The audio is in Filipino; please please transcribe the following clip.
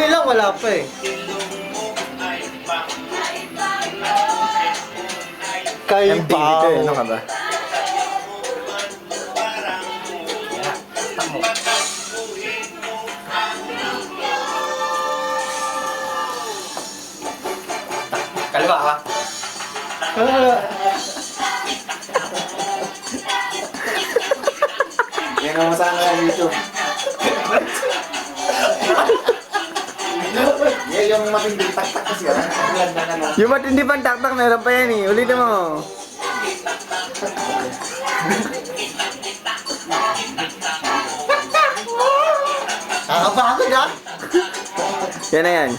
Ngayon lang wala pa eh. Kay MTV to eh, ano ka ba? Kaliwa ka. Yan ang masama ng YouTube. Yan yung matinding taktak kasi yan. Yung matindi pang taktak, meron pa yan eh. Ulitin mo. Nakapagod ah. Yan na yan.